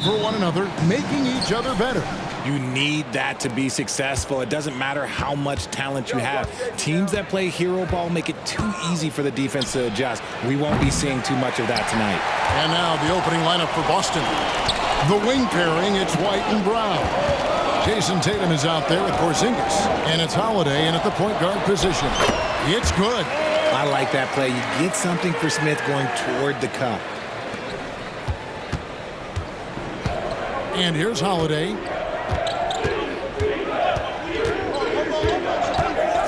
for one another, making each other better. You need that to be successful. It doesn't matter how much talent you have. Teams that play hero ball make it too easy for the defense to adjust. We won't be seeing too much of that tonight. And now the opening lineup for Boston. The wing pairing, it's White and Brown. Jason Tatum is out there with Porzingis. And it's Holiday in at the point guard position. It's good. I like that play. You get something for Smith going toward the cup. And here's Holiday.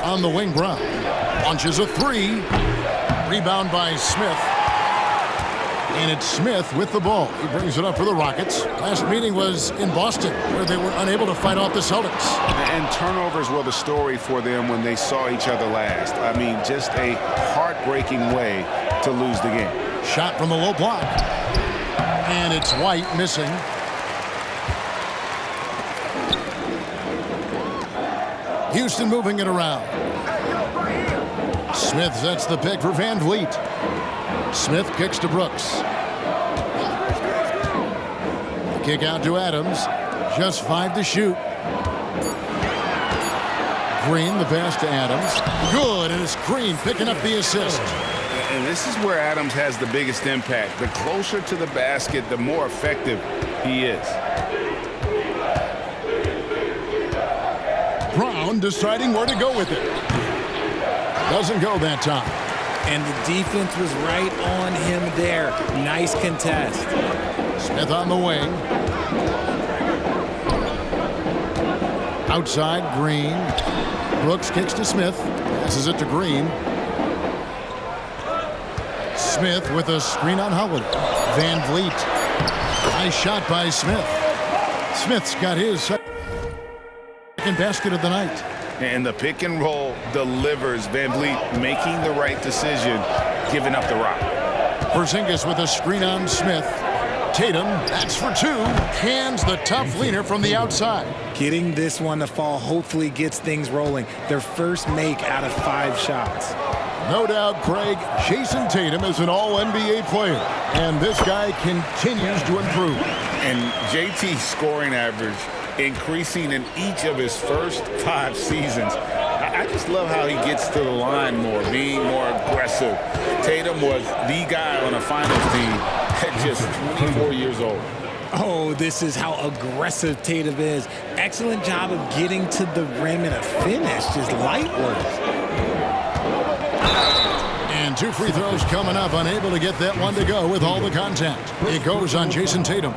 On the wing, Brown launches a three. Rebound by Smith. And it's Smith with the ball. He brings it up for the Rockets. Last meeting was in Boston, where they were unable to fight off the Celtics. And turnovers were the story for them when they saw each other last. I mean, just a heartbreaking way to lose the game. Shot from the low block. And it's White missing. Houston moving it around. Smith sets the pick for Van Vliet. Smith kicks to Brooks. The kick out to Adams. Just 5 to shoot. Green, the pass to Adams. Good, and it's Green picking up the assist. And this is where Adams has the biggest impact. The closer to the basket, the more effective he is. Brown deciding where to go with it. Doesn't go that time. And the defense was right on him there. Nice contest. Smith on the wing. Outside, Green. Brooks kicks to Smith. Passes it to Green. Smith with a screen on Howard. Van Vliet. Nice shot by Smith. Smith's got his second basket of the night. And the pick and roll delivers. Van Vliet making the right decision, giving up the rock. Porzingis with a screen on Smith. Tatum, that's for 2. Hands the tough leaner from the outside. Getting this one to fall hopefully gets things rolling. Their first make out of 5 shots. No doubt, Craig, Jason Tatum is an all-NBA player. And this guy continues to improve. And JT's scoring average increasing in each of his first 5 seasons. I just love how he gets to the line more, being more aggressive. Tatum was the guy on a finals team at just 24 years old. Oh, this is how aggressive Tatum is. Excellent job of getting to the rim in a finish. Just light work. And 2 free throws coming up. Unable to get that one to go with all the contact. It goes on Jason Tatum.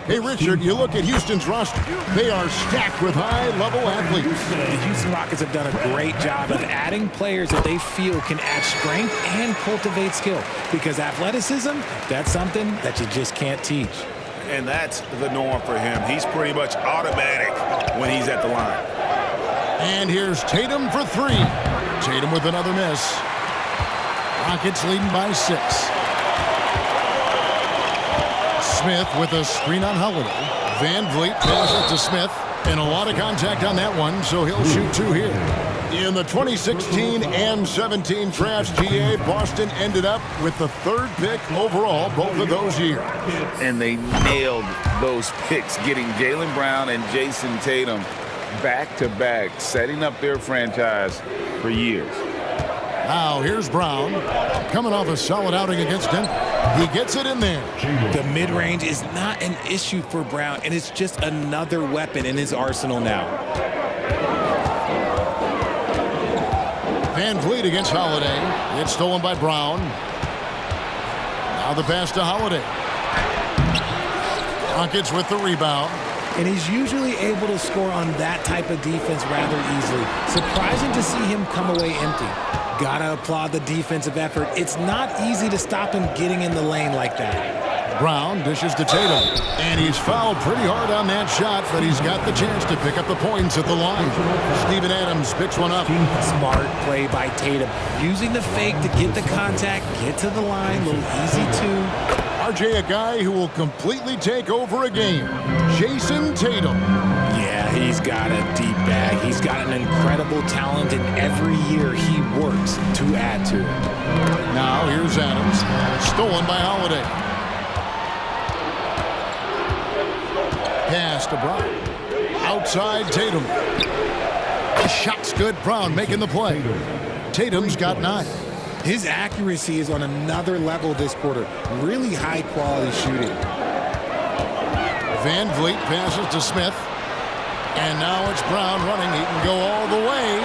Hey, Richard, you look at Houston's roster. They are stacked with high-level athletes. The Houston Rockets have done a great job of adding players that they feel can add strength and cultivate skill. Because athleticism, that's something that you just can't teach. And that's the norm for him. He's pretty much automatic when he's at the line. And here's Tatum for 3. Tatum with another miss. Rockets leading by 6. Smith with a screen on Holiday. Van Vliet passes it to Smith. And a lot of contact on that one, so he'll shoot 2 here. In the 2016 and 17 drafts, GA, Boston ended up with the 3rd pick overall both of those years. And they nailed those picks, getting Jaylen Brown and Jason Tatum back-to-back, setting up their franchise for years. Now here's Brown, coming off a solid outing against Denver. He gets it in there. The mid-range is not an issue for Brown, and it's just another weapon in his arsenal now. Van Vliet against Holiday. It's stolen by Brown. Now the pass to Holiday. Rockets with the rebound. And he's usually able to score on that type of defense rather easily. Surprising to see him come away empty. Gotta applaud the defensive effort. It's not easy to stop him getting in the lane like that. Brown dishes to Tatum. And he's fouled pretty hard on that shot, but he's got the chance to pick up the points at the line. Steven Adams picks one up. Smart play by Tatum. Using the fake to get the contact, get to the line, a little easy too. RJ, a guy who will completely take over a game. Jason Tatum. Yeah, he's got a deep bag. He's got an incredible talent, and every year he works to add to it. Now here's Adams. Stolen by Holiday. Pass to Brown. Outside Tatum. The shot's good. Brown making the play. Tatum's got 9. His accuracy is on another level this quarter. Really high-quality shooting. Van Vliet passes to Smith. And now it's Brown running. He can go all the way.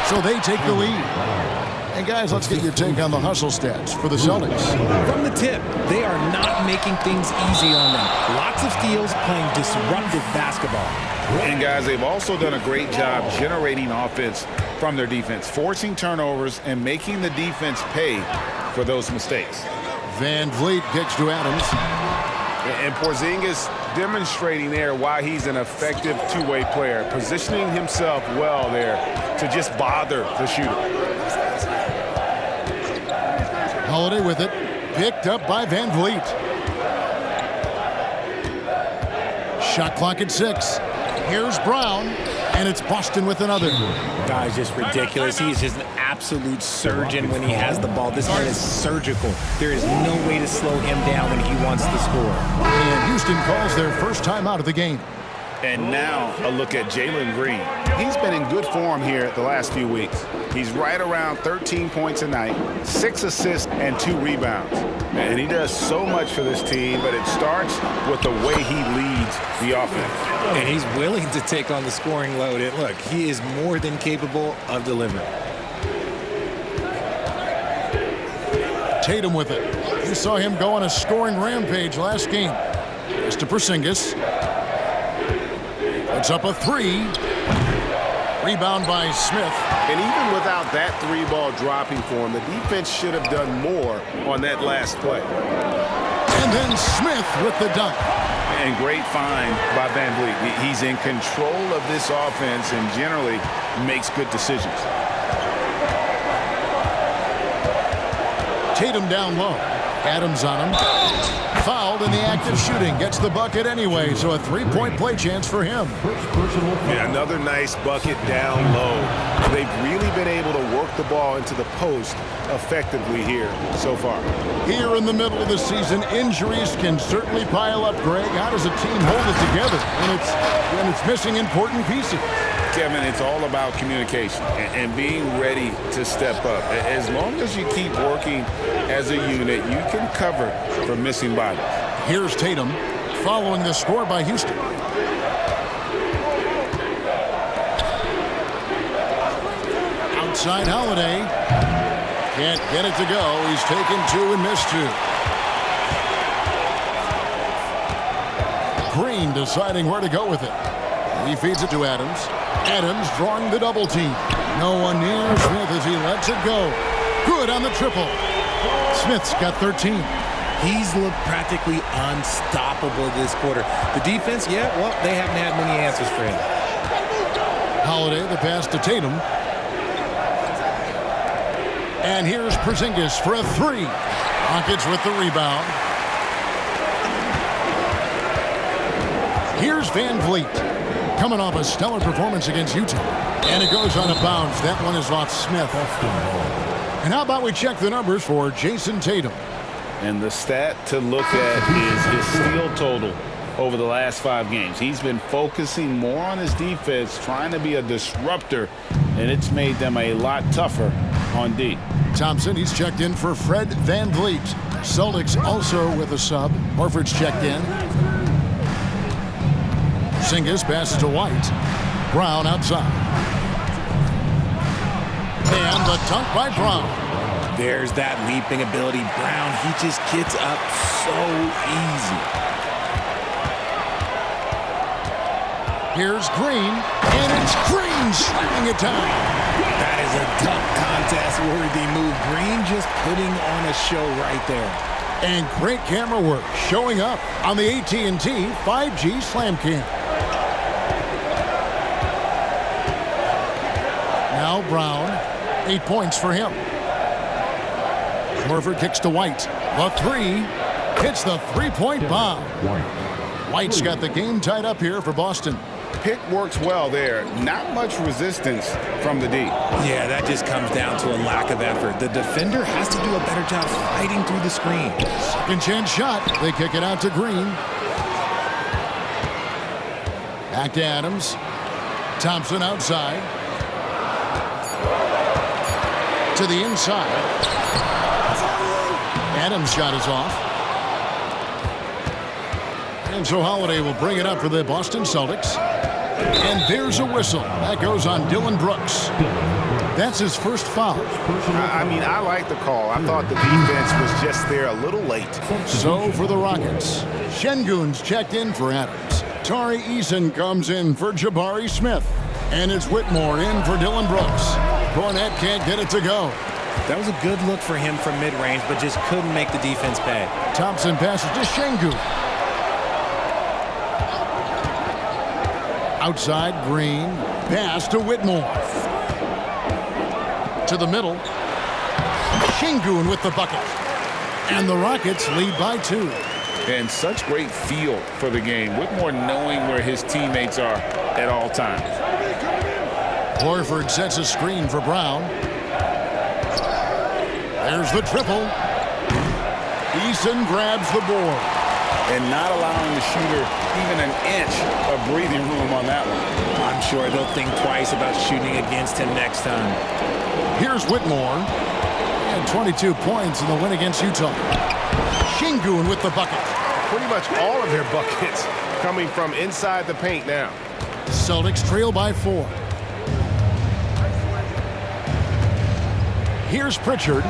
So they take the lead. And guys, let's get your take on the hustle stats for the Celtics. From the tip, they are not making things easy on them. Lots of steals, playing disruptive basketball. And guys, they've also done a great job generating offense from their defense, forcing turnovers and making the defense pay for those mistakes. Van Vliet kicks to Adams. And Porzingis demonstrating there why he's an effective two-way player, positioning himself well there to just bother the shooter. Holiday with it. Picked up by Van Vliet. Shot clock at 6. Here's Brown, and it's Boston with another. Guy's just ridiculous. He is just an absolute surgeon when he has the ball. This man is surgical. There is no way to slow him down when he wants to score. And Houston calls their first time out of the game. And now a look at Jalen Green. He's been in good form here the last few weeks. He's right around 13 points a night, 6 assists, and 2 rebounds. And he does so much for this team, but it starts with the way he leads the offense. And he's willing to take on the scoring load. And look, he is more than capable of delivering. Tatum with it. You saw him go on a scoring rampage last game. It's to Porzingis. It's up a 3. Rebound by Smith. And even without that 3-ball dropping for him, the defense should have done more on that last play. And then Smith with the dunk. And great find by Van Vliet. He's in control of this offense and generally makes good decisions. Tatum down low. Adams on him. Fouled in the act of shooting. Gets the bucket anyway, so a 3-point play chance for him. Yeah, another nice bucket down low. They've really been able to work the ball into the post effectively here so far. Here in the middle of the season, injuries can certainly pile up, Greg. How does a team hold it together when it's missing important pieces? Kevin, it's all about communication and being ready to step up. As long as you keep working as a unit, you can cover for missing bodies. Here's Tatum following the score by Houston. Outside Holiday. Can't get it to go. He's taken 2 and missed 2. Green deciding where to go with it. He feeds it to Adams. Adams drawing the double team. No one near Smith as he lets it go. Good on the triple. Smith's got 13. He's looked practically unstoppable this quarter. The defense, yeah, well, they haven't had many answers for him. Holiday, the pass to Tatum. And here's Porzingis for a 3. Rockets with the rebound. Here's Van Vliet. Coming off a stellar performance against Utah. And it goes on a bounce. That one is off Smith. And how about we check the numbers for Jason Tatum? And the stat to look at is his steal total over the last 5 games. He's been focusing more on his defense, trying to be a disruptor, and it's made them a lot tougher on D. Thompson, he's checked in for Fred Van Vliet. Celtics also with a sub. Horford's checked in. Porzingis passes to White. Brown outside. And the dunk by Brown. There's that leaping ability. Brown, he just gets up so easy. Here's Green, and it's Green slamming it down. That is a dunk contest-worthy move. Green just putting on a show right there. And great camera work showing up on the AT&T 5G Slam Cam. Now Brown, 8 points for him. Horford kicks to White. The 3 hits the 3-point bomb. White's got the game tied up here for Boston. Pick works well there. Not much resistance from the D. Yeah, that just comes down to a lack of effort. The defender has to do a better job fighting through the screen. Second chance shot. They kick it out to Green. Back to Adams. Thompson outside. To the inside. Adams' shot is off. And so Holiday will bring it up for the Boston Celtics. And there's a whistle. That goes on Dylan Brooks. That's his first foul. I mean, I like the call. I thought the defense was just there a little late. So for the Rockets, Şengün's checked in for Adams. Tari Eason comes in for Jabari Smith. And it's Whitmore in for Dylan Brooks. Cornette can't get it to go. That was a good look for him from mid-range, but just couldn't make the defense pay. Thompson passes to Şengün. Outside, Green. Pass to Whitmore. To the middle. Şengün with the bucket. And the Rockets lead by 2. And such great feel for the game. Whitmore knowing where his teammates are at all times. Horford sets a screen for Brown. There's the triple. Eason grabs the board. And not allowing the shooter even an inch of breathing room on that one. I'm sure they'll think twice about shooting against him next time. Here's Whitmore. And 22 points in the win against Utah. Şengün with the bucket. Pretty much all of their buckets coming from inside the paint now. Celtics trail by 4. Here's Pritchard.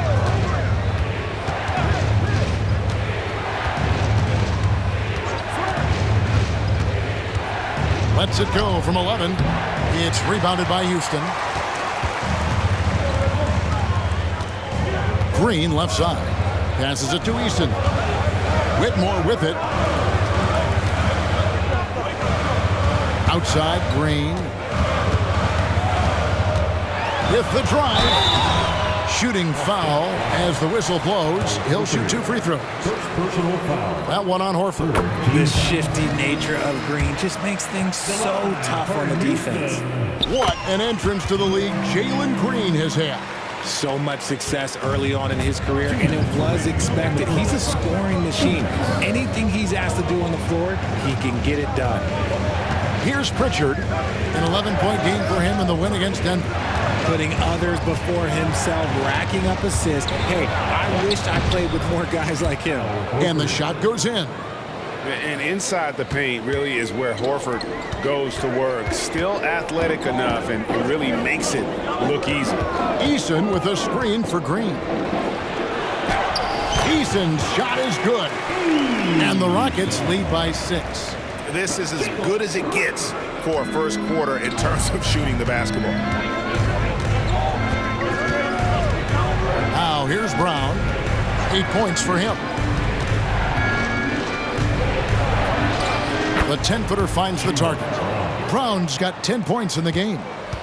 Lets it go from 11. It's rebounded by Houston. Green left side. Passes it to Easton. Whitmore with it. Outside, Green. With the drive. Shooting foul as the whistle blows. He'll shoot 2 free throws. Personal foul. That one on Horford. The shifty nature of Green just makes things so tough on the defense. What an entrance to the league Jalen Green has had. So much success early on in his career, and it was expected. He's a scoring machine. Anything he's asked to do on the floor, he can get it done. Here's Pritchard. An 11-point game for him in the win against Denver. Putting others before himself, racking up assists. Hey, I wished I played with more guys like him. And the shot goes in. And inside the paint really is where Horford goes to work. Still athletic enough and really makes it look easy. Eason with a screen for Green. Eason's shot is good. And the Rockets lead by 6. This is as good as it gets for a first quarter in terms of shooting the basketball. Now here's Brown. 8 points for him. The 10-footer finds the target. Brown's got 10 points in the game.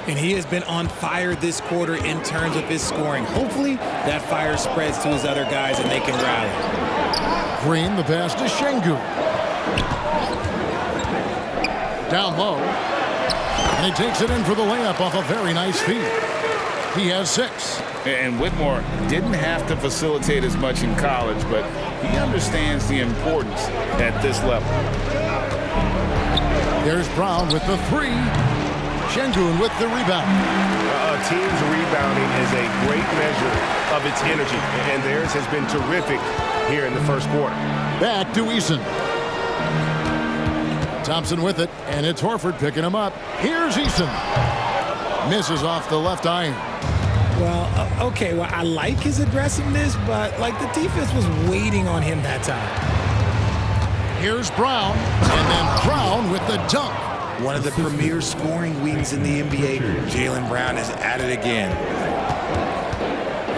And he has been on fire this quarter in terms of his scoring. Hopefully, that fire spreads to his other guys and they can rally. Green, the pass to Şengün. Down low. And he takes it in for the layup off a very nice feed. He has 6. And Whitmore didn't have to facilitate as much in college, but he understands the importance at this level. There's Brown with the 3. Şengün with the rebound. A team's rebounding is a great measure of its energy, and theirs has been terrific here in the first quarter. Back to Eason. Thompson with it, and it's Horford picking him up. Here's Eason. Misses off the left iron. Well, okay, well, I like his aggressiveness, but, like, the defense was waiting on him that time. Here's Brown, and then Brown with the dunk. One of the premier scoring wings in the NBA, Jaylen Brown is at it again.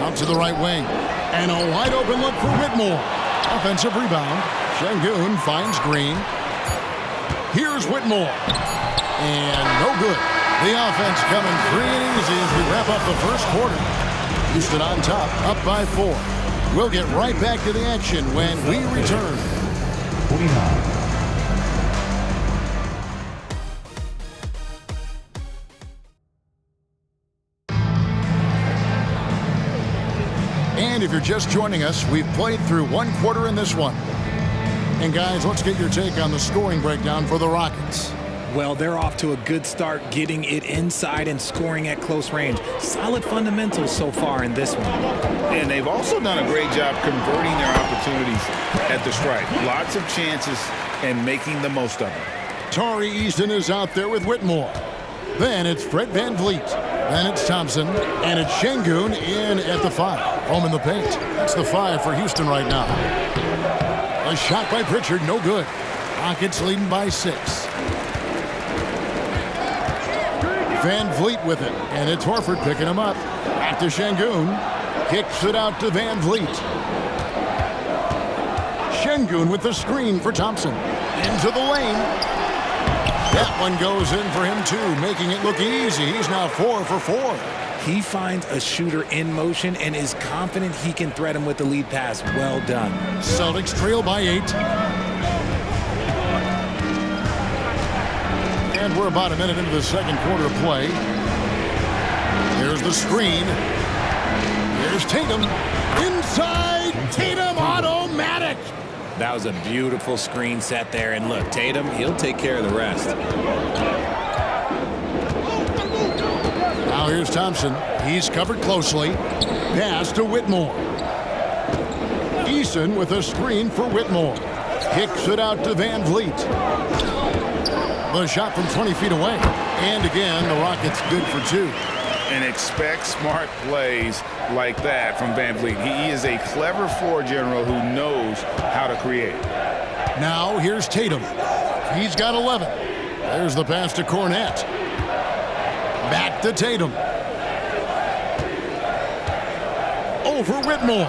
Out to the right wing, and a wide-open look for Whitmore. Offensive rebound. Şengün finds Green. Here's Whitmore, and no good. The offense coming free and easy as we wrap up the first quarter. Houston on top, up by 4. We'll get right back to the action when we return. 29. And if you're just joining us, we've played through 1 quarter in this one. And guys, let's get your take on the scoring breakdown for the Rockets. Well, they're off to a good start getting it inside and scoring at close range. Solid fundamentals so far in this one. And they've also done a great job converting their opportunities at the stripe. Lots of chances and making the most of them. Tari Eason is out there with Whitmore. Then it's Fred VanVleet. Then it's Thompson. And it's Şengün in at the 5. Home in the paint. That's the 5 for Houston right now. A shot by Pritchard, no good. Rockets leading by 6. VanVleet with it, and it's Horford picking him up. Back to Şengün. Kicks it out to VanVleet. Şengün with the screen for Thompson. Into the lane. That one goes in for him too, making it look easy. He's now 4 for 4. He finds a shooter in motion and is confident he can thread him with the lead pass. Well done. Celtics trail by 8. And we're about a minute into the second quarter of play. Here's the screen. Here's Tatum. Inside. Tatum automatic. That was a beautiful screen set there. And look, Tatum, he'll take care of the rest. Now here's Thompson. He's covered closely. Pass to Whitmore. Eason with a screen for Whitmore. Kicks it out to VanVleet. The shot from 20 feet away. And again, the Rockets good for 2. And expect smart plays like that from VanVleet. He is a clever floor general who knows how to create. Now here's Tatum. He's got 11. There's the pass to Cornette. Back to Tatum. Over Whitmore.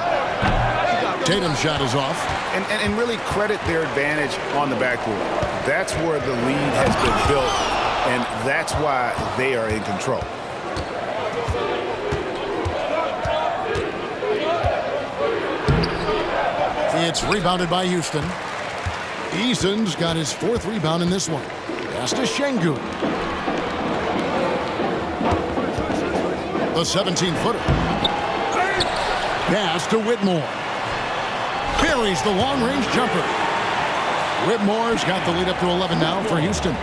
Tatum's shot is off. And really credit their advantage on the backboard. That's where the lead has been built, and that's why they are in control. It's rebounded by Houston. Eason's got his 4th rebound in this one. Pass to Şengün. The 17-footer. Pass to Whitmore. Buries the long-range jumper. Whitmore's got the lead up to 11 now for Houston.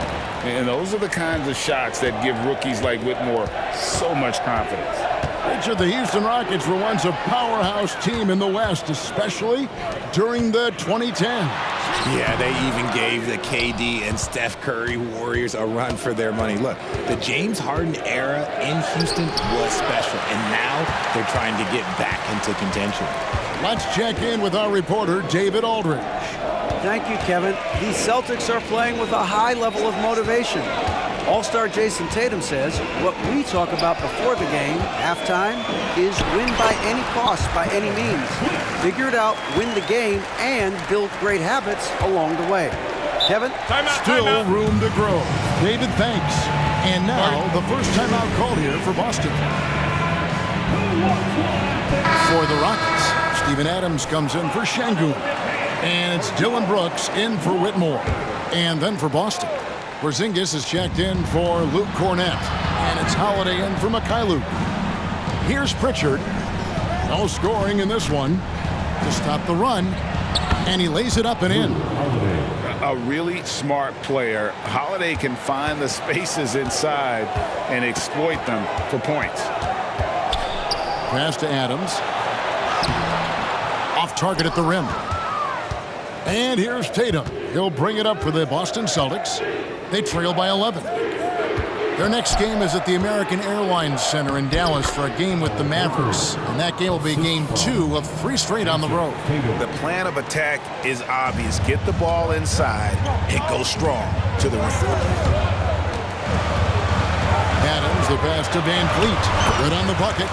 And those are the kinds of shots that give rookies like Whitmore so much confidence. Richard, the Houston Rockets were once a powerhouse team in the West, especially during the 2010s. Yeah, they even gave the KD and Steph Curry Warriors a run for their money. Look, the James Harden era in Houston was special, and now they're trying to get back into contention. Let's check in with our reporter, David Aldridge. Thank you, Kevin. These Celtics are playing with a high level of motivation. All-star Jason Tatum says what we talk about before the game, halftime, is win by any cost, by any means. Figure it out, win the game, and build great habits along the way. Kevin? Still room to grow. David, thanks. And now, the first timeout called here for Boston. For the Rockets, Steven Adams comes in for Şengün. And it's Dylan Brooks in for Whitmore. And then for Boston, Porzingis is checked in for Luke Cornette. And it's Holiday in for Mikhailuk. Here's Pritchard. No scoring in this one to stop the run. And he lays it up and in. A really smart player. Holiday can find the spaces inside and exploit them for points. Pass to Adams. Off target at the rim. And here's Tatum. He'll bring it up for the Boston Celtics. They trail by 11. Their next game is at the American Airlines Center in Dallas for a game with the Mavericks. And that game will be game 2 of 3 straight on the road. The plan of attack is obvious. Get the ball inside and go strong to the rim. Adams, the pass to VanVleet. Good on the bucket.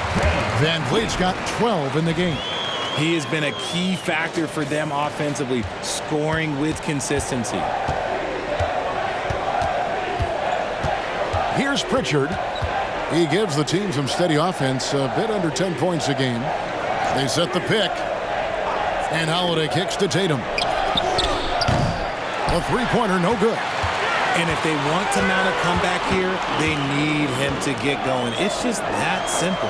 VanVleet's got 12 in the game. He has been a key factor for them offensively, scoring with consistency. Here's Pritchard. He gives the team some steady offense, a bit under 10 points a game. They set the pick. And Holiday kicks to Tatum. A three-pointer, no good. And if they want to mount a comeback here, they need him to get going. It's just that simple.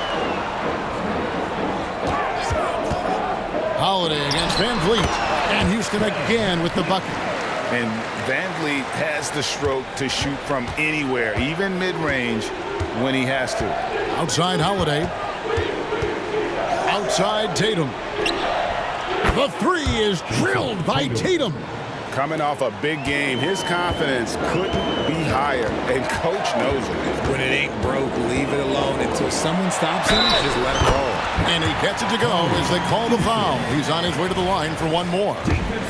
Holiday against VanVleet. And Houston again with the bucket. And Van Vliet has the stroke to shoot from anywhere, even mid-range, when he has to. Outside Holiday. Outside Tatum. The three is drilled by Tatum. Coming off a big game, his confidence couldn't be higher, and coach knows it. When it ain't broke, leave it alone until someone stops him. Just let it roll. And he gets it to go as they call the foul. He's on his way to the line for one more.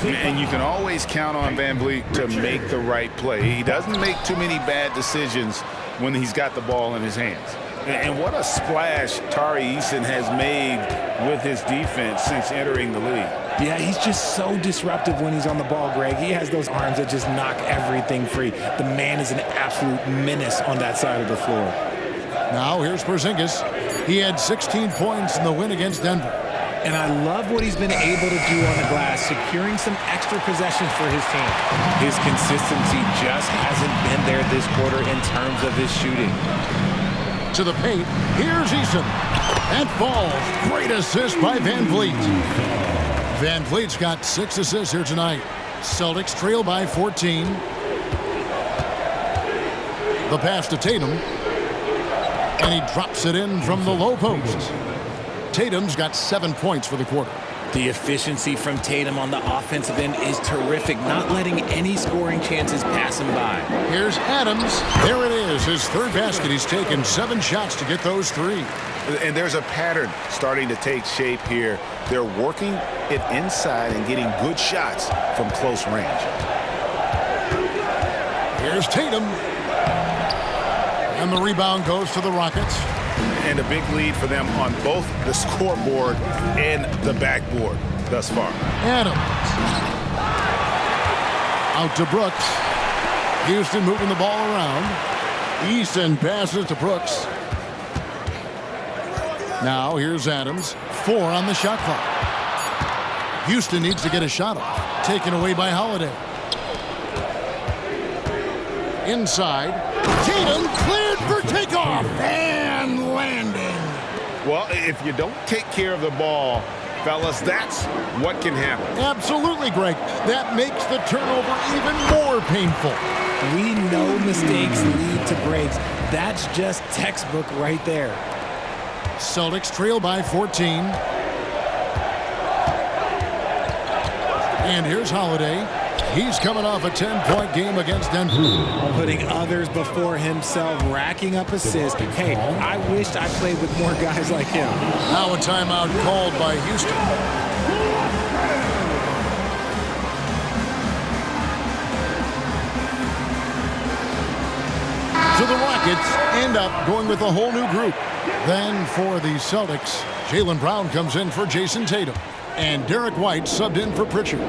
And you can always count on Van Vliet to make the right play. He doesn't make too many bad decisions when he's got the ball in his hands. And what a splash Tari Eason has made with his defense since entering the league. Yeah, he's just so disruptive when he's on the ball, Greg. He has those arms that just knock everything free. The man is an absolute menace on that side of the floor. Now here's Porzingis. He had 16 points in the win against Denver. And I love what he's been able to do on the glass, securing some extra possessions for his team. His consistency just hasn't been there this quarter in terms of his shooting. To the paint, here's Eason. That falls. Great assist by Van Vliet. Van Vliet's got 6 assists here tonight. Celtics trail by 14. The pass to Tatum. And he drops it in from the low post. Tatum's got 7 points for the quarter. The efficiency from Tatum on the offensive end is terrific, not letting any scoring chances pass him by. Here's Adams. There it is, his third basket. He's taken 7 shots to get those 3. And there's a pattern starting to take shape here. They're working it inside and getting good shots from close range. Here's Tatum. And the rebound goes to the Rockets. And a big lead for them on both the scoreboard and the backboard thus far. Adams. Out to Brooks. Houston moving the ball around. Eason passes to Brooks. Now here's Adams. 4 on the shot clock. Houston needs to get a shot off. Taken away by Holiday. Inside. Tatum cleared for takeoff. And landing. Well, if you don't take care of the ball, fellas, that's what can happen. Absolutely, Greg. That makes the turnover even more painful. We know mistakes lead to breaks. That's just textbook right there. Celtics trail by 14. And here's Holiday. He's coming off a 10-point game against Denver. Putting others before himself, racking up assists. Hey, I wished I played with more guys like him. Now a timeout called by Houston. So the Rockets end up going with a whole new group. Then for the Celtics, Jaylen Brown comes in for Jason Tatum. And Derek White subbed in for Pritchard.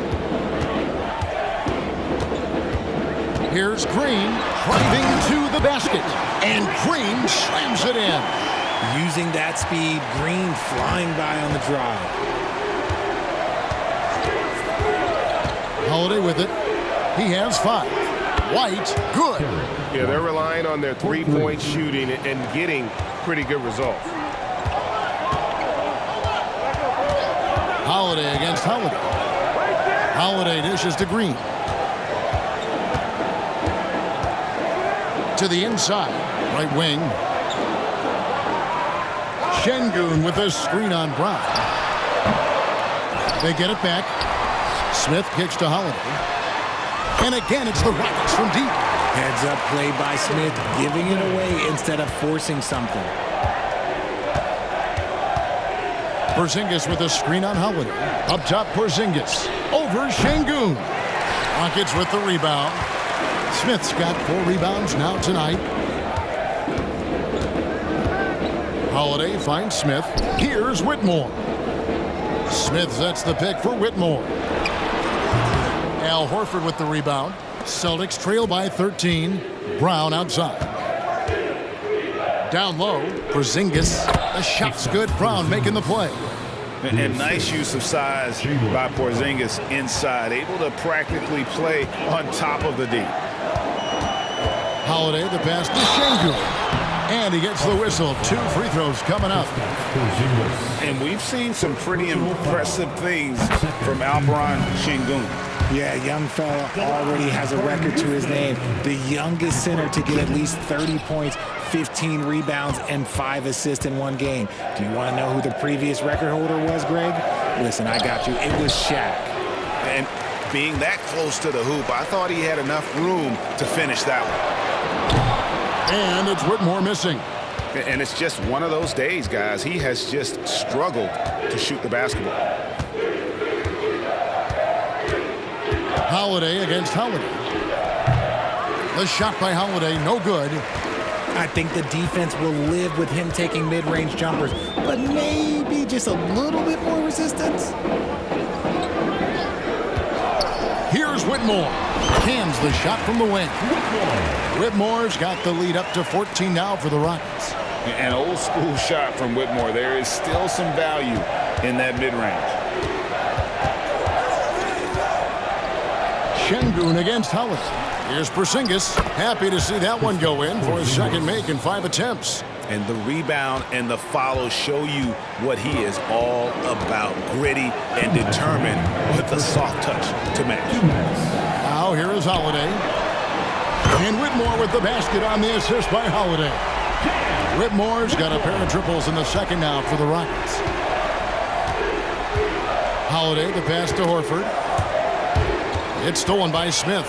Here's Green driving to the basket. And Green slams it in. Using that speed, Green flying by on the drive. Holiday with it. He has 5. White, good. Yeah, they're relying on their three-point shooting and getting pretty good results. Holiday against Holiday. Holiday dishes to Green. To the inside, right wing. Şengün with a screen on Brown. They get it back. Smith kicks to Holiday. And again, it's the Rockets from deep. Heads up play by Smith, giving it away instead of forcing something. Porzingis with a screen on Holiday. Up top, Porzingis. Over Şengün. Rockets with the rebound. Smith's got 4 rebounds now tonight. Holiday finds Smith. Here's Whitmore. Smith sets the pick for Whitmore. Al Horford with the rebound. Celtics trail by 13. Brown outside. Down low, Porzingis. The shot's good. Brown making the play. And nice use of size by Porzingis inside. Able to practically play on top of the D. Holiday, the pass to Şengün. And he gets the whistle. 2 free throws coming up. And we've seen some pretty impressive things from Alperen Şengün. Yeah, young fella already has a record to his name. The youngest center to get at least 30 points, 15 rebounds, and 5 assists in one game. Do you want to know who the previous record holder was, Greg? Listen, I got you. It was Shaq. And being that close to the hoop, I thought he had enough room to finish that one. And it's Whitmore missing. And it's just one of those days, guys. He has just struggled to shoot the basketball. Holiday against Holiday. The shot by Holiday, no good. I think the defense will live with him taking mid-range jumpers, but maybe just a little bit more resistance. Here's Whitmore. Cans the shot from the wing. Whitmore's got the lead up to 14 now for the Rockets. An old school shot from Whitmore. There is still some value in that mid-range. Şengün against Holiday. Here's Porzingis. Happy to see that one go in for his second make in 5 attempts. And the rebound and the follow show you what he is all about. Gritty and determined with the soft touch to match. Now here is Holiday. And Whitmore with the basket on the assist by Holiday. Whitmore's got a pair of triples in the second now for the Rockets. Holiday, the pass to Horford. It's stolen by Smith.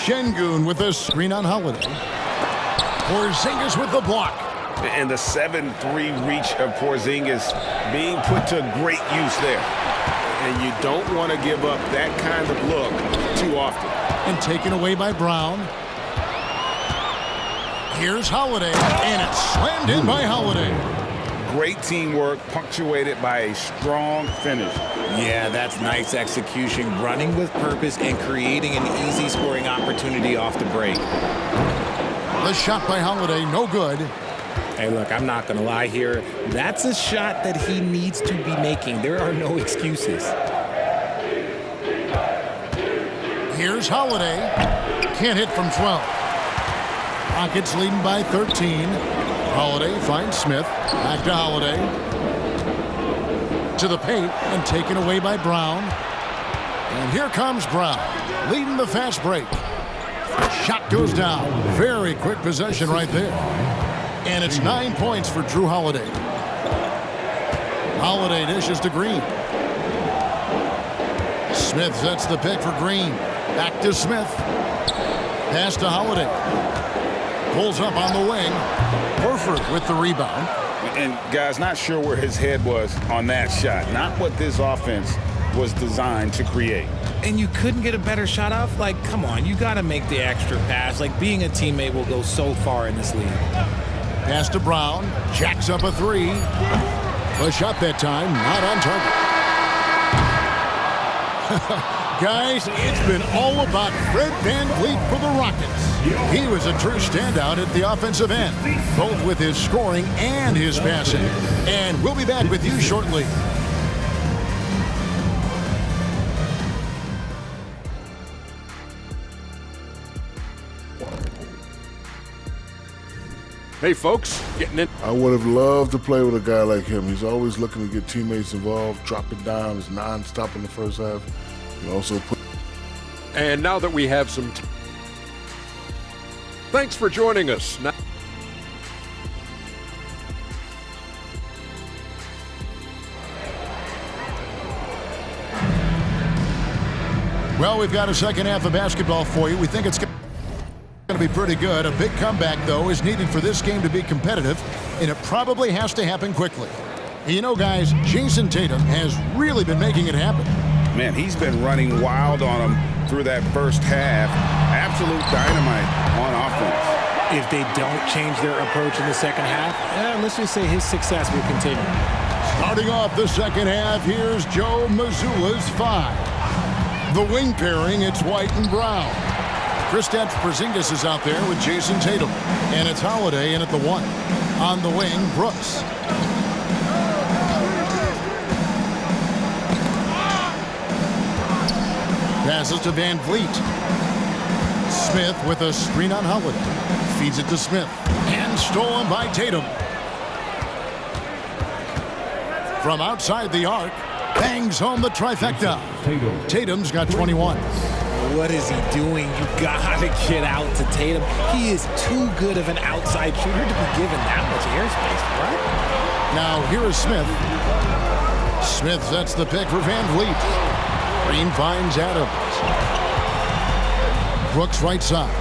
Şengün with a screen on Holiday. Porzingis with the block. And the 7-3 reach of Porzingis being put to great use there. And you don't want to give up that kind of look too often. And taken away by Brown. Here's Holiday, and it's slammed in by Holiday. Great teamwork punctuated by a strong finish. Yeah, that's nice execution, running with purpose and creating an easy scoring opportunity off the break. The shot by Holiday, no good. Hey, look, I'm not going to lie here. That's a shot that he needs to be making. There are no excuses. Here's Holiday. Can't hit from 12. Rockets leading by 13. Holiday finds Smith. Back to Holiday. To the paint and taken away by Brown. And here comes Brown, leading the fast break. Shot goes down. Very quick possession right there. And it's 9 points for Drew Holiday. Holiday dishes to Green. Smith sets the pick for Green. Back to Smith. Pass to Holiday. Pulls up on the wing. Horford with the rebound. And guys, not sure where his head was on that shot. Not what this offense was designed to create. And you couldn't get a better shot off? Like, come on, you got to make the extra pass. Like, being a teammate will go so far in this league. Pass to Brown. Jacks up a three. The shot that time, not on target. Guys, it's been all about Fred VanVleet for the Rockets. He was a true standout at the offensive end, both with his scoring and his passing. And we'll be back with you shortly. Hey, folks, getting in. I would have loved to play with a guy like him. He's always looking to get teammates involved, drop it down, is non-stop in the first half. He also put. And now that we have some thanks for joining us. Now Well, we've got a second half of basketball for you. We think it's going to be pretty good. A big comeback, though, is needed for this game to be competitive, and it probably has to happen quickly. You know, guys, Jason Tatum has really been making it happen. Man, he's been running wild on him through that first half. Absolute dynamite on offense. If they don't change their approach in the second half, let's just say his success will continue. Starting off the second half, here's Joe Mazzulla's 5. The wing pairing, it's White and Brown. Kristaps Porzingis is out there with Jason Tatum. And it's Holiday in at the 1. On the wing, Brooks. Passes to VanVleet. Smith with a screen on Holiday. Feeds it to Smith. And stolen by Tatum. from outside the arc. Bangs home the trifecta. Tatum's got 21. What is he doing? You gotta get out to Tatum. He is too good of an outside shooter to be given that much airspace, right? Now here is Smith. Smith sets the pick for Van Vliet. Green finds Adams. Brooks right side.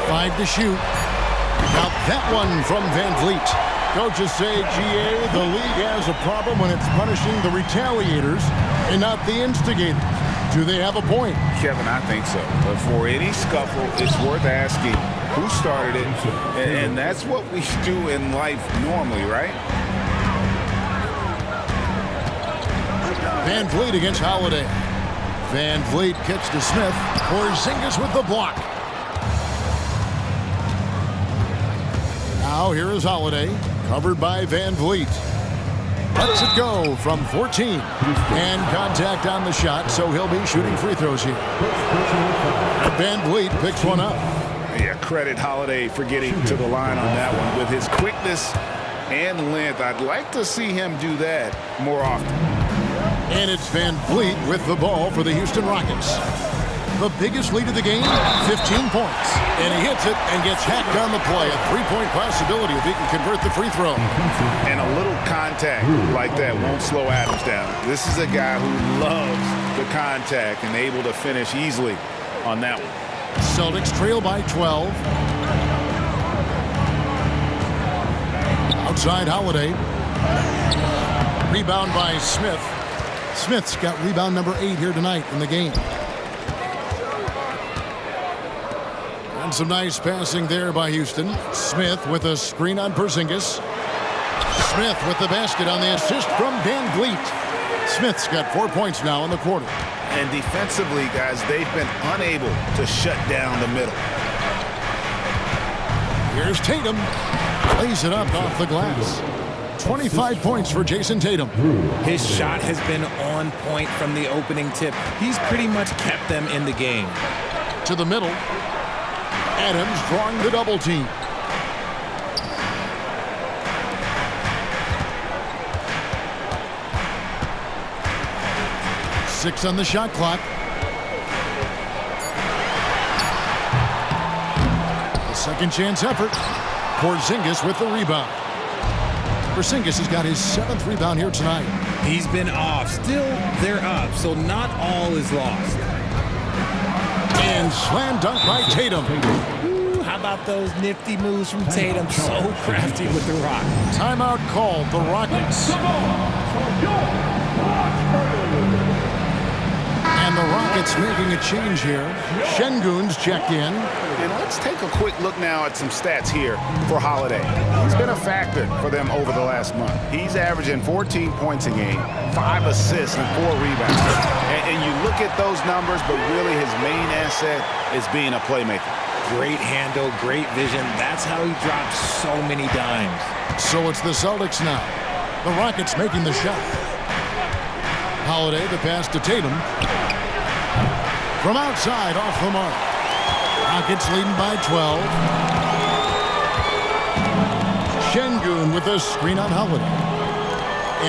5 to shoot. Now that one from Van Vliet. Coaches say, GA, the league has a problem when it's punishing the retaliators and not the instigators. Do they have a point? Kevin, I think so. But for any scuffle, it's worth asking who started it. And that's what we do in life normally, right? Van Vliet against Holiday. Van Vliet kicks to Smith. Porzingis with the block. Now here is Holiday, covered by Van Vliet. Lets it go from 14. And contact on the shot, so he'll be shooting free throws here. And Van Vliet picks one up. Yeah, credit Holiday for getting to the line on that one. With his quickness and length, I'd like to see him do that more often. And it's Van Vliet with the ball for the Houston Rockets. The biggest lead of the game, 15 points. And he hits it and gets hacked on the play. A three-point possibility if he can convert the free throw. And a little contact like that won't slow Adams down. This is a guy who loves the contact and able to finish easily on that one. Celtics trail by 12. Outside Holiday. Rebound by Smith. Smith's got rebound number 8 here tonight in the game. And some nice passing there by Houston. Smith with a screen on Porzingis. Smith with the basket on the assist from Van Vliet. Smith's got 4 points now in the quarter. And defensively, guys, they've been unable to shut down the middle. Here's Tatum. Lays it up off the glass. 25 points for Jason Tatum. His shot has been on point from the opening tip. He's pretty much kept them in the game. To the middle. Adams drawing the double team. Six on the shot clock. The second chance effort. Porzingis with the rebound. Porzingis has got his 7th rebound here tonight. He's been off. Still, they're up, so not all is lost. And slam dunk by Tatum. Ooh, how about those nifty moves from Tatum? So crafty with the rock. Timeout called the Rockets. And the Rockets making a change here. Şengün's checked in. And let's take a quick look now at some stats here for Holiday. He's been a factor for them over the last month. He's averaging 14 points a game, 5 assists, and 4 rebounds. And you look at those numbers, but really his main asset is being a playmaker. Great handle, great vision. That's how he drops so many dimes. So it's the Celtics now. The Rockets making the shot. Holiday, the pass to Tatum. From outside, off the mark. Rockets leading by 12. Şengün with a screen on Holiday.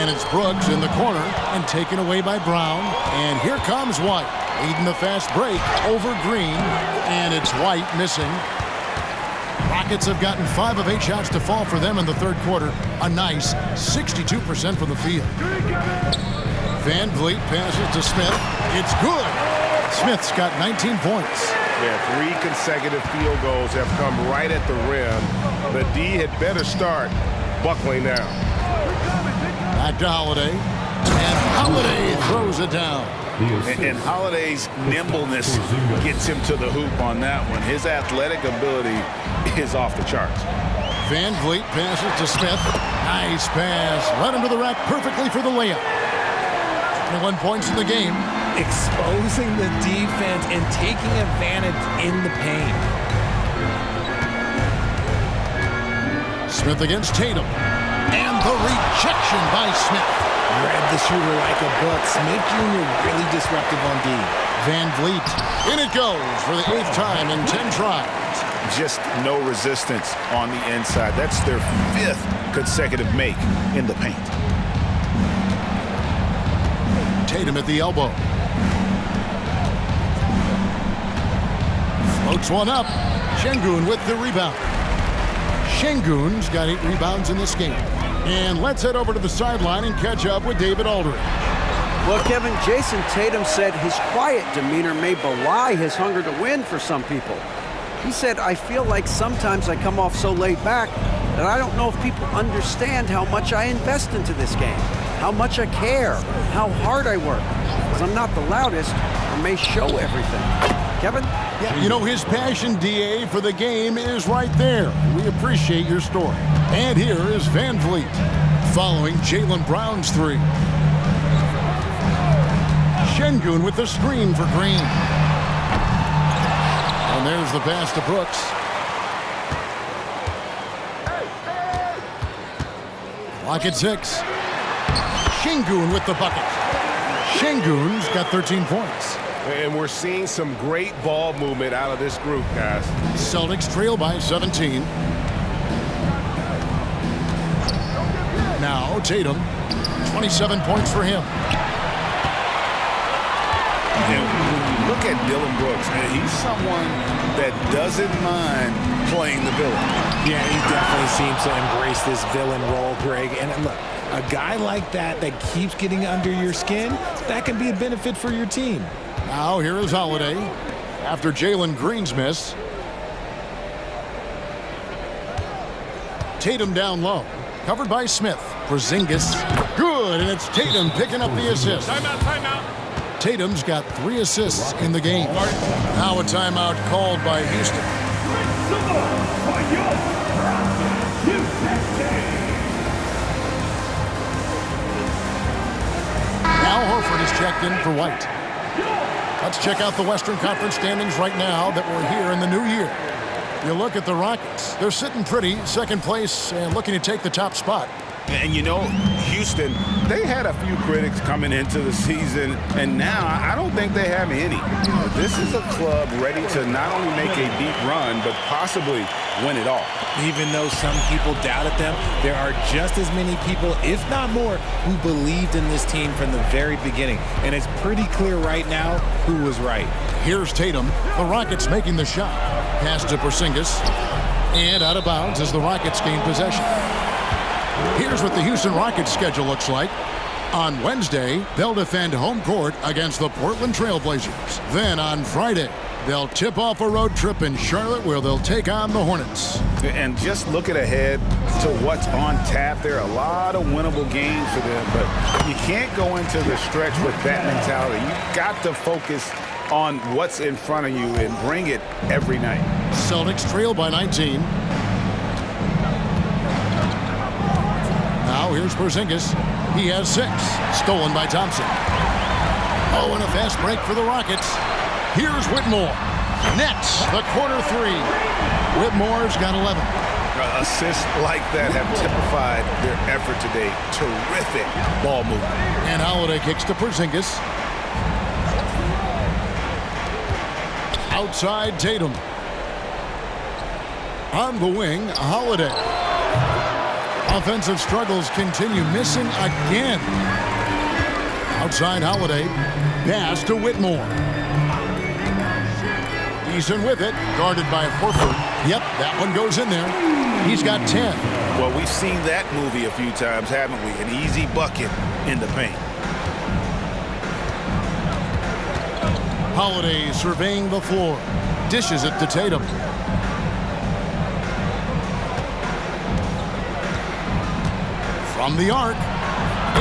And it's Brooks in the corner and taken away by Brown. And here comes White, leading the fast break over Green. And it's White missing. Rockets have gotten 5 of 8 shots to fall for them in the third quarter. A nice 62% from the field. Van Vliet passes to Smith. It's good. Smith's got 19 points. Yeah, 3 consecutive field goals have come right at the rim. The D had better start buckling down. Back to Holiday. And Holiday throws it down. And Holiday's nimbleness gets him to the hoop on that one. His athletic ability is off the charts. Van Vliet passes to Smith. Nice pass. Right into the rack perfectly for the layup. 21 points in the game. Exposing the defense and taking advantage in the paint. Smith against Tatum. And the rejection by Smith. Read the shooter like a book. Smith Jr. really disruptive on D. Van Vliet. In it goes for the 8th time in 10 tries. Just no resistance on the inside. That's their 5th consecutive make in the paint. Tatum at the elbow. Floats one up. Şengün with the rebound. Şengün's got 8 rebounds in this game. And let's head over to the sideline and catch up with David Aldridge. Well, Kevin, Jason Tatum said his quiet demeanor may belie his hunger to win for some people. He said, I feel like sometimes I come off so laid back that I don't know if people understand how much I invest into this game, how much I care, how hard I work, because I'm not the loudest or may show everything. Kevin? Yeah, you know, his passion, DA, for the game is right there. We appreciate your story. And here is Van Vliet following Jaylen Brown's 3. Şengün with the screen for Green. And there's the pass to Brooks. Rockets 6. Şengün with the bucket. Şengün's got 13 points. And we're seeing some great ball movement out of this group, guys. Celtics trail by 17. Now Tatum, 27 points for him. And when you look at Dylan Brooks, he's someone that doesn't mind playing the villain. Yeah, he definitely seems to embrace this villain role, Greg. And look, a guy like that keeps getting under your skin, that can be a benefit for your team. Now here is Holiday after Jalen Green's miss. Tatum down low, covered by Smith. Porzingis, good, and it's Tatum picking up the assist. Timeout. Tatum's got 3 assists in the game. Now a timeout called by Houston. Al Horford is checked in for White. Let's check out the Western Conference standings right now that we're here in the new year. You look at the Rockets. They're sitting pretty, second place, and looking to take the top spot. And you know, Houston, they had a few critics coming into the season, and now I don't think they have any. This is a club ready to not only make a deep run, but possibly win it all. Even though some people doubted them, there are just as many people, if not more, who believed in this team from the very beginning. And it's pretty clear right now who was right. Here's Tatum. The Rockets making the shot. Pass to Porzingis. And out of bounds as the Rockets gain possession. Here's what the Houston Rockets schedule looks like. On Wednesday, they'll defend home court against the Portland Trail Blazers. Then on Friday, they'll tip off a road trip in Charlotte where they'll take on the Hornets. And just looking ahead to what's on tap, there are a lot of winnable games for them, but you can't go into the stretch with that mentality. You've got to focus on what's in front of you and bring it every night. Celtics trail by 19. Now here's Porzingis. He has 6. Stolen by Thompson. Oh, and a fast break for the Rockets. Here's Whitmore. Nets, the corner 3. Whitmore's got 11. Assists like that have typified their effort today. Terrific ball movement. And Holiday kicks to Porzingis. Outside Tatum. On the wing, Holiday. Offensive struggles continue, missing again. Outside Holiday. Pass to Whitmore. Eason with it, guarded by Horford. Yep, that one goes in there. He's got 10. Well, we've seen that movie a few times, haven't we? An easy bucket in the paint. Holiday surveying the floor. Dishes it to Tatum. From the arc.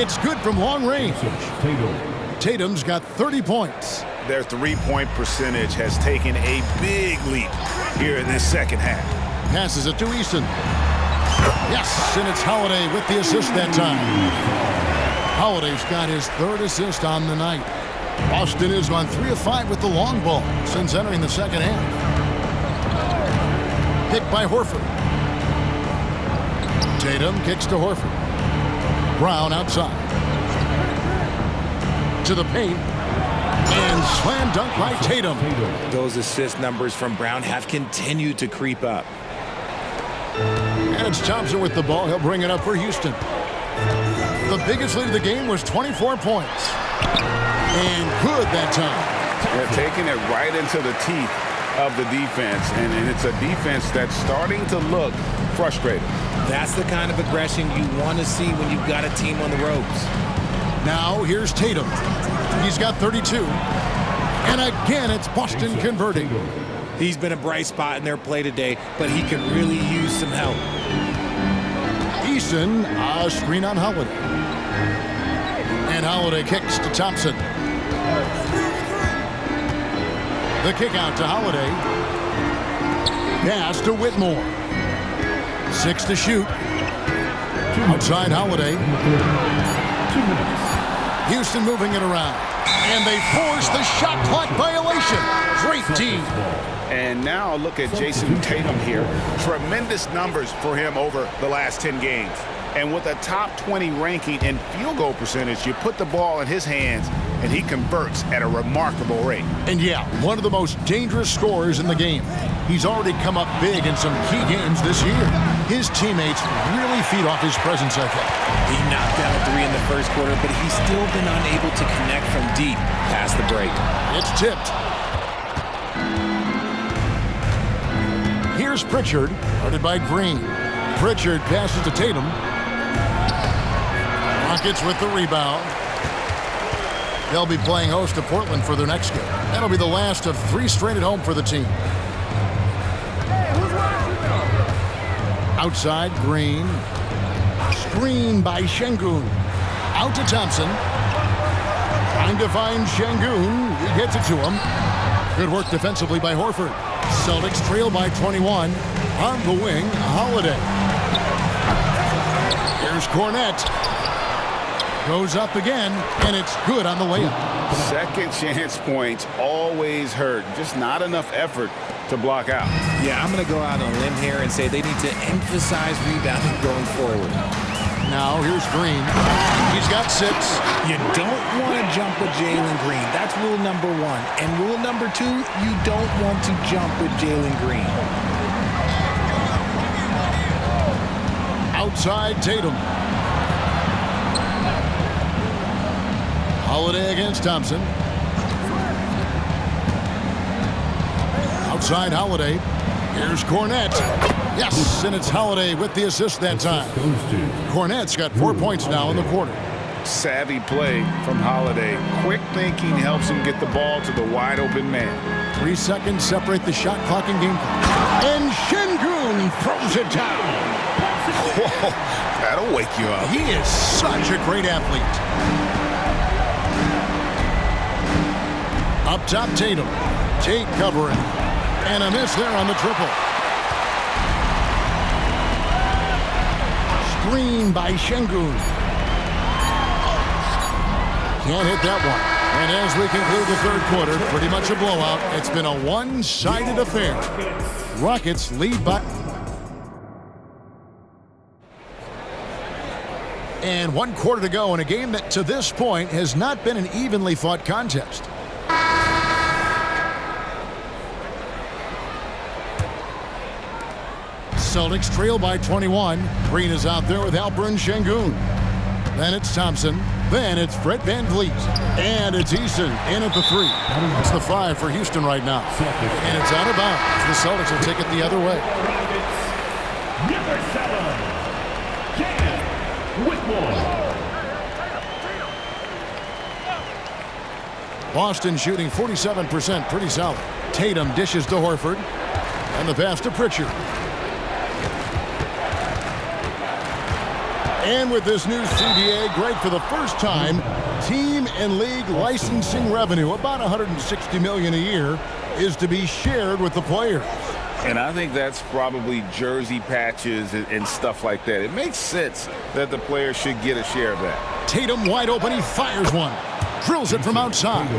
It's good from long range. Tatum's got 30 points. Their three-point percentage has taken a big leap here in this second half. Passes it to Eason. Yes, and it's Holiday with the assist that time. Holiday's got his 3rd assist on the night. Boston has gone 3 of 5 with the long ball since entering the second half. Picked by Horford. Tatum kicks to Horford. Brown outside. To the paint. And slam dunk by Tatum. Those assist numbers from Brown have continued to creep up. And it's Thompson with the ball. He'll bring it up for Houston. The biggest lead of the game was 24 points. And good that time. They're taking it right into the teeth of the defense, and it's a defense that's starting to look frustrated. That's the kind of aggression you want to see when you've got a team on the ropes. Now here's Tatum. He's got 32. And again, it's Boston converting. He's been a bright spot in their play today, but he could really use some help. Eason, a screen on Holiday. And Holiday kicks to Thompson. The kick out to Holiday. Pass to Whitmore. 6 to shoot. Outside Holiday. Houston moving it around. And they force the shot clock violation. Great team. And now look at Jason Tatum here. Tremendous numbers for him over the last 10 games. And with a top 20 ranking in field goal percentage, you put the ball in his hands and he converts at a remarkable rate. And yeah, one of the most dangerous scorers in the game. He's already come up big in some key games this year. His teammates really feed off his presence, I think. He knocked down a 3 in the first quarter, but he's still been unable to connect from deep past the break. It's tipped. Here's Pritchard, guarded by Green. Pritchard passes to Tatum. Rockets with the rebound. They'll be playing host to Portland for their next game. That'll be the last of 3 straight at home for the team. Outside, Green. Screen by Şengün. Out to Thompson. Trying to find Şengün. He gets it to him. Good work defensively by Horford. Celtics trail by 21. On the wing, Holiday. Here's Cornette. Goes up again, and it's good on the layup. Second chance points always hurt. Just not enough effort to block out. Yeah, I'm going to go out on a limb here and say they need to emphasize rebounding going forward. Now here's Green. He's got 6. You don't want to jump with Jalen Green. That's rule number 1. And rule number 2, you don't want to jump with Jalen Green. Outside Tatum. Holiday against Thompson. Outside Holiday. Here's Cornette. Yes, and it's Holiday with the assist that time. Cornette's got 4 points now in the quarter. Savvy play from Holiday. Quick thinking helps him get the ball to the wide open man. 3 seconds separate the shot clock and game clock. And Şengün throws it down. Whoa, that'll wake you up. He is such a great athlete. Up top, Tatum. Tate covering. And a miss there on the triple. Screen by Şengün. Can't hit that one. And as we conclude the third quarter, pretty much a blowout. It's been a one-sided affair. Rockets lead by... And 1 quarter to go in a game that to this point has not been an evenly fought contest. Celtics trail by 21. Green is out there with Alper and Şengün. Then it's Thompson. Then it's Fred VanVleet. And it's Eason in at the 3. It's the 5 for Houston right now. And it's out of bounds. The Celtics will take it the other way. Number 7, Whitmore. Boston shooting 47%, pretty solid. Tatum dishes to Horford. And the pass to Pritchard. And with this new CBA, great for the first time, team and league licensing revenue, about $160 million a year, is to be shared with the players. And I think that's probably jersey patches and stuff like that. It makes sense that the players should get a share of that. Tatum wide open, he fires one. Drills it from outside.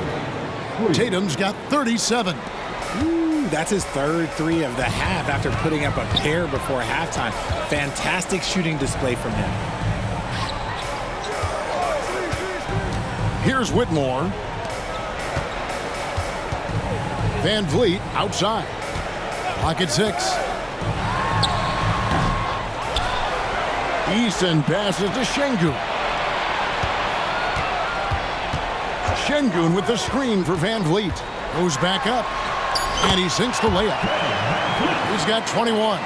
Tatum's got 37. That's his third 3 of the half after putting up a pair before halftime. Fantastic shooting display from him. Here's Whitmore. VanVleet outside. Pocket 6. Eason passes to Şengün. Şengün with the screen for Van Vliet. Goes back up, and he sinks the layup. He's got 21.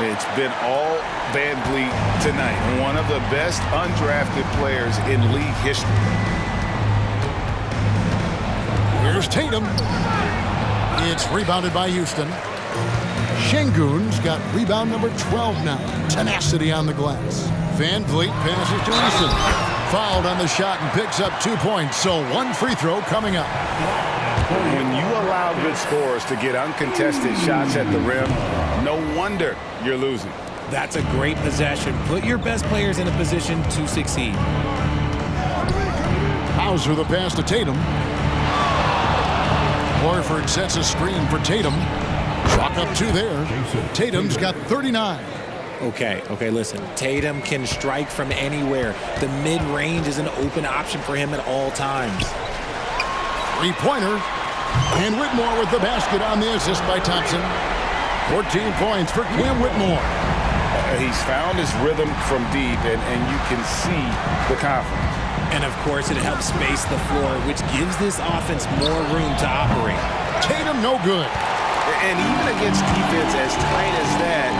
It's been all Van Vliet tonight. One of the best undrafted players in league history. Here's Tatum. It's rebounded by Houston. Şengün's got rebound number 12 now. Tenacity on the glass. Van Vliet passes to Eason. Fouled on the shot and picks up 2 points. So one free throw coming up. When you allow good scorers to get uncontested shots at the rim, no wonder you're losing. That's a great possession. Put your best players in a position to succeed. Hauser the pass to Tatum. Horford sets a screen for Tatum. Chalk up 2 there. Tatum's got 39. Okay, listen. Tatum can strike from anywhere. The mid-range is an open option for him at all times. Three-pointer. And Whitmore with the basket on the assist by Thompson. 14 points for Cam Whitmore. He's found his rhythm from deep, and you can see the confidence. And, of course, it helps space the floor, which gives this offense more room to operate. Tatum no good. And even against defense as tight as that,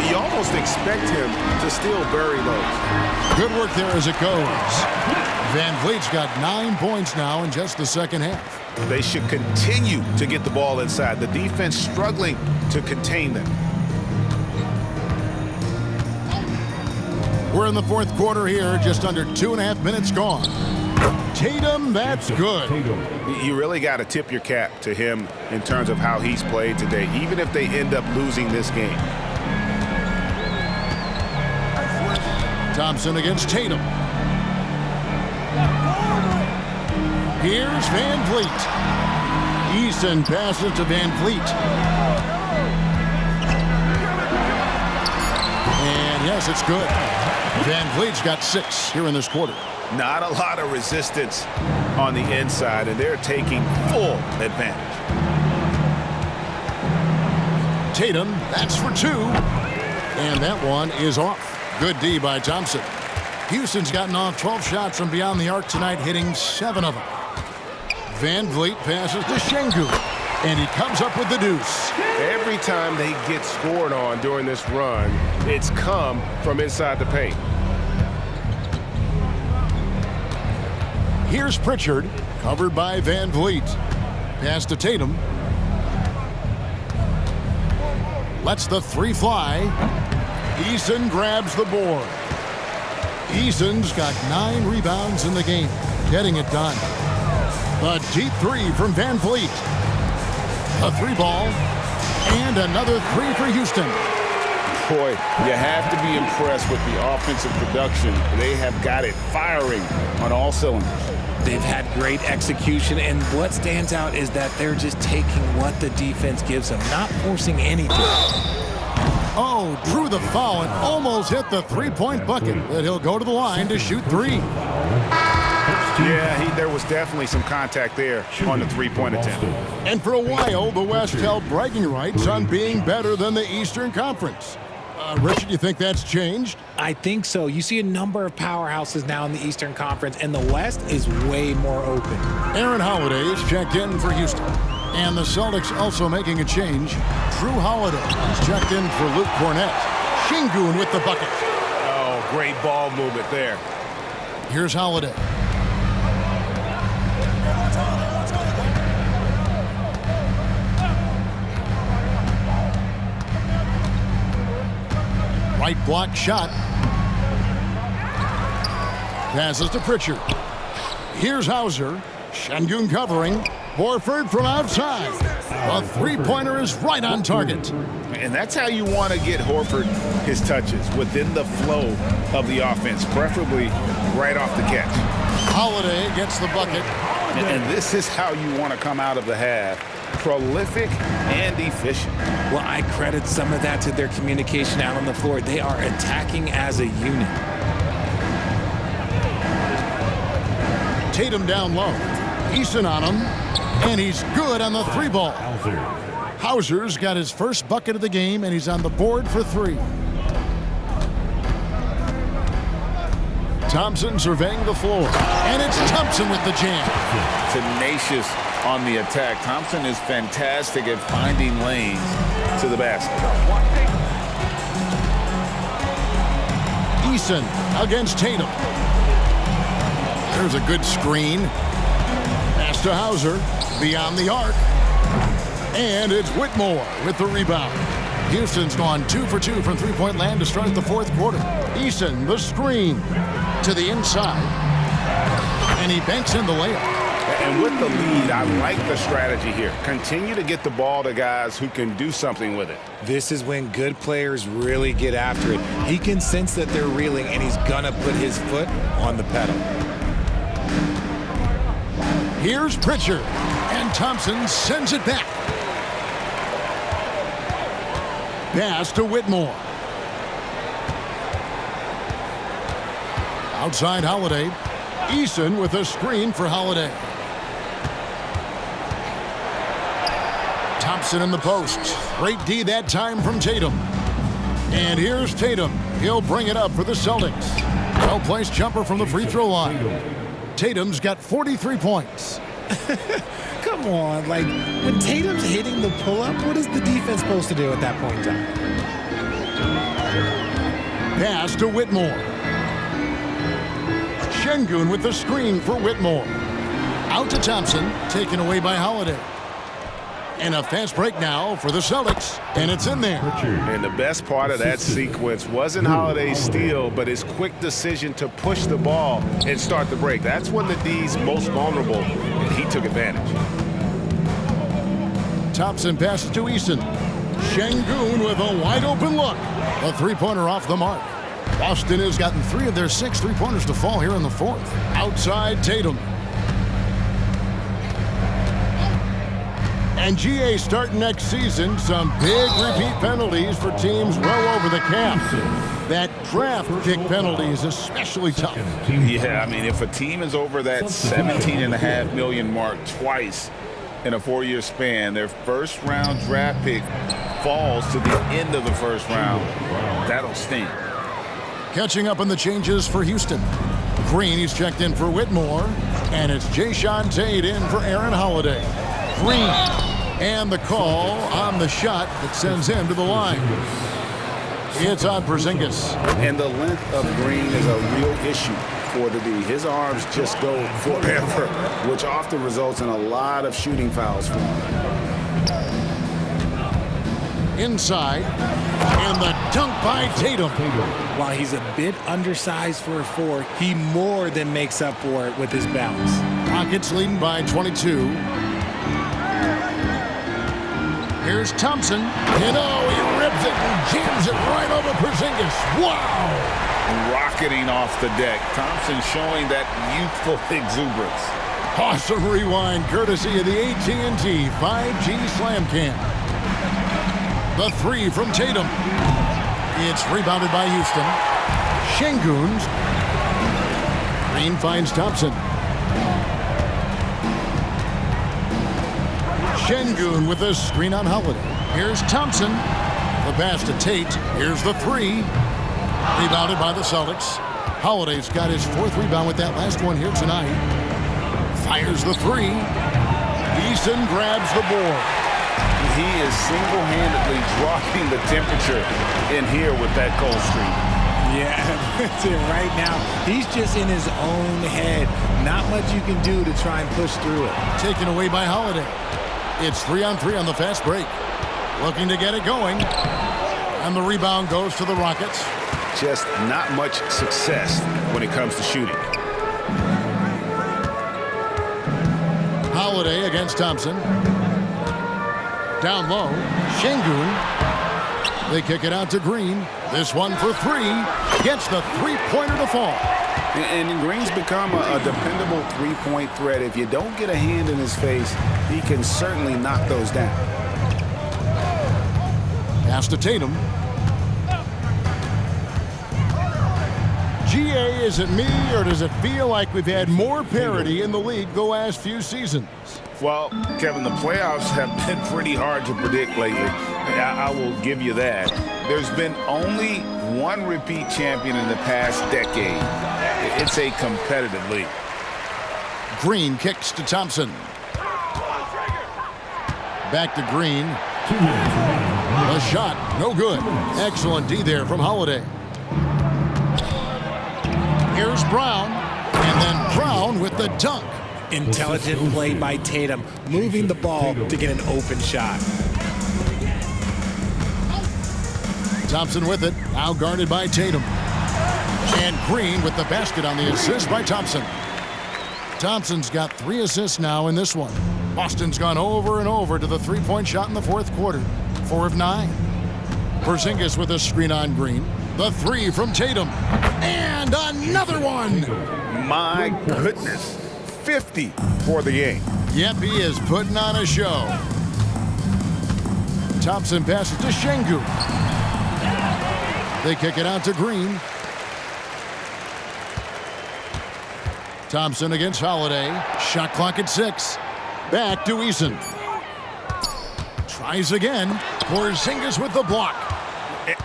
you almost expect him to still bury those. Good work there as it goes. Van Vliet's got 9 points now in just the second half. They should continue to get the ball inside. The defense struggling to contain them. We're in the fourth quarter here, just under 2.5 minutes gone. Tatum, that's good. You really got to tip your cap to him in terms of how he's played today, even if they end up losing this game. Thompson against Tatum. Here's Van Vliet. Eason passes to Van Vliet. And yes, it's good. Van Vliet's got 6 here in this quarter. Not a lot of resistance on the inside, and they're taking full advantage. Tatum, that's for 2. And that one is off. Good D by Thompson. Houston's gotten off 12 shots from beyond the arc tonight, hitting 7 of them. Van Vliet passes to Şengün, and he comes up with the deuce. Every time they get scored on during this run, it's come from inside the paint. Here's Pritchard, covered by Van Vliet. Pass to Tatum. Lets the 3 fly. Eason grabs the board. Eason's got 9 rebounds in the game, getting it done. The deep 3 from Van Vliet. A 3 ball, and another 3 for Houston. Boy, you have to be impressed with the offensive production. They have got it firing on all cylinders. They've had great execution, and what stands out is that they're just taking what the defense gives them, not forcing anything. Oh, drew the foul and almost hit the 3-point bucket, but he'll go to the line to shoot 3. Yeah, there was definitely some contact there on the 3-point attempt. And for a while, the West held bragging rights on being better than the Eastern Conference. Richard, you think that's changed? I think so. You see a number of powerhouses now in the Eastern Conference, and the West is way more open. Aaron Holiday is checked in for Houston. And the Celtics also making a change. Drew Holiday is checked in for Luke Cornett. Şengün with the bucket. Oh, great ball movement there. Here's Holiday. Right block shot. Passes to Pritchard. Here's Hauser. Şengün covering. Horford from outside. A 3-pointer is right on target. And that's how you want to get Horford his touches, within the flow of the offense, preferably right off the catch. Holiday gets the bucket. And this is how you want to come out of the half. Prolific and efficient. Well, I credit some of that to their communication out on the floor. They are attacking as a unit. Tatum down low. Eason on him. And he's good on the 3 ball. Hauser's got his first bucket of the game, and he's on the board for 3. Thompson surveying the floor. And it's Thompson with the jam. Tenacious on the attack. Thompson is fantastic at finding lanes to the basket. Eason against Tatum. There's a good screen. Pass to Hauser. Beyond the arc. And it's Whitmore with the rebound. Houston's gone 2 for 2 from three-point land to start the fourth quarter. Eason, the screen to the inside. And he banks in the layup. And with the lead, I like the strategy here. Continue to get the ball to guys who can do something with it. This is when good players really get after it. He can sense that they're reeling, and he's going to put his foot on the pedal. Here's Pritchard, and Thompson sends it back. Pass to Whitmore. Outside Holiday. Eason with a screen for Holiday. Thompson in the post. Great D that time from Tatum. And here's Tatum. He'll bring it up for the Celtics. Well-placed jumper from the free throw line. Tatum's got 43 points. Come on, like, when Tatum's hitting the pull-up, what is the defense supposed to do at that point in time? Pass to Whitmore. Şengün with the screen for Whitmore. Out to Thompson, taken away by Holiday. And a fast break now for the Celtics, and it's in there. And the best part of that sequence wasn't Holiday's steal, but his quick decision to push the ball and start the break. That's when the D's most vulnerable, and he took advantage. Thompson passes to Eason. Şengün with a wide-open look. A three-pointer off the mark. Boston has gotten 3 of their 6 three-pointers to fall here in the fourth. Outside Tatum. And GA starting next season, some big repeat penalties for teams well over the cap. That draft pick penalty is especially tough. Yeah, I mean, if a team is over that $17.5 million mark twice in a 4-year span, their first-round draft pick falls to the end of the first round. That'll sting. Catching up on the changes for Houston. Green, he's checked in for Whitmore. And it's Jae'Sean Tate in for Aaron Holiday. Green. And the call on the shot that sends him to the line. It's on Porzingis. And the length of Green is a real issue for the D. His arms just go forever, which often results in a lot of shooting fouls for him. Inside. And the dunk by Tatum. While he's a bit undersized for a 4, he more than makes up for it with his bounce. Rockets leading by 22. Here's Thompson. And oh, he rips it and jams it right over Porzingis. Wow! Rocketing off the deck. Thompson showing that youthful exuberance. Awesome rewind courtesy of the AT&T 5G Slam Cam. The 3 from Tatum. It's rebounded by Houston. Şengün. Green finds Thompson. Şengün with a screen on Holiday. Here's Thompson. The pass to Tate. Here's the 3. Rebounded by the Celtics. Holiday's got his 4th rebound with that last one here tonight. Fires the 3. Eason grabs the board. He is single-handedly dropping the temperature in here with that cold streak. Yeah, that's it right now. He's just in his own head. Not much you can do to try and push through it. Taken away by Holiday. It's 3-on-3 on the fast break. Looking to get it going. And the rebound goes to the Rockets. Just not much success when it comes to shooting. Holiday against Thompson. Down low. Şengün. They kick it out to Green. This one for 3. Gets the three-pointer to fall. And Green's become a dependable three-point threat. If you don't get a hand in his face, he can certainly knock those down. Pass to Tatum. GA, is it me, or does it feel like we've had more parity in the league the last few seasons? Well, Kevin, the playoffs have been pretty hard to predict lately. I will give you that. There's been only one repeat champion in the past decade. It's a competitive league. Green kicks to Thompson. Back to Green. A shot, no good. Excellent D there from Holiday. Here's Brown, and then Brown with the dunk. Intelligent play by Tatum, moving the ball to get an open shot. Thompson with it, now guarded by Tatum. And Green with the basket on the assist by Thompson. Thompson's got 3 assists now in this one. Boston's gone over and over to the three-point shot in the fourth quarter. 4 of 9. Porzingis with a screen on Green. The 3 from Tatum. And another one! My goodness. 50 for the game. Yep, he is putting on a show. Thompson passes to Şengün. They kick it out to Green. Thompson against Holiday. Shot clock at 6. Back to Eason. Tries again. Porzingis with the block.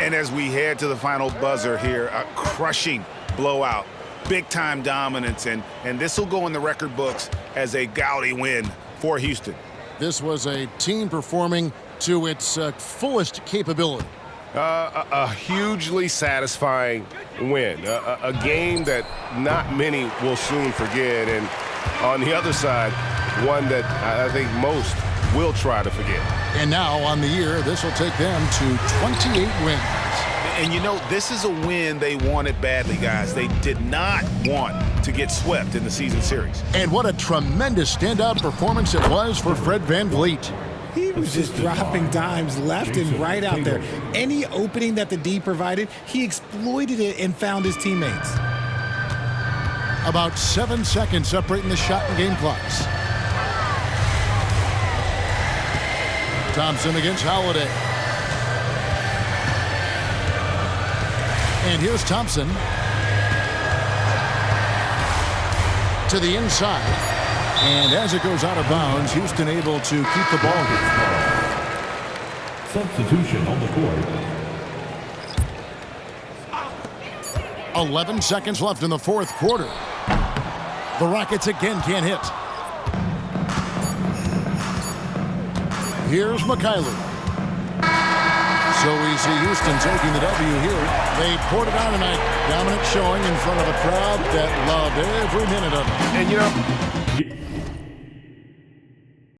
And as we head to the final buzzer here, a crushing blowout. Big-time dominance, and this will go in the record books as a gaudy win for Houston. This was a team performing to its fullest capability. A hugely satisfying win. A game that not many will soon forget. And on the other side, one that I think most will try to forget. And now on the year, this will take them to 28 wins. And you know, this is a win they wanted badly, guys. They did not want to get swept in the season series. And what a tremendous standout performance it was for Fred VanVleet. He was just dropping dimes left and right out there. Any opening that the D provided, he exploited it and found his teammates. About 7 seconds separating the shot and game clocks. Thompson against Holiday. And here's Thompson to the inside. And as it goes out of bounds, Houston able to keep the ball here. Substitution on the court. 11 seconds left in the fourth quarter. The Rockets again can't hit. Here's McKaylee. So we see Houston taking the W here. They poured it on tonight. Dominant showing in front of a crowd that loved every minute of it. And, you know,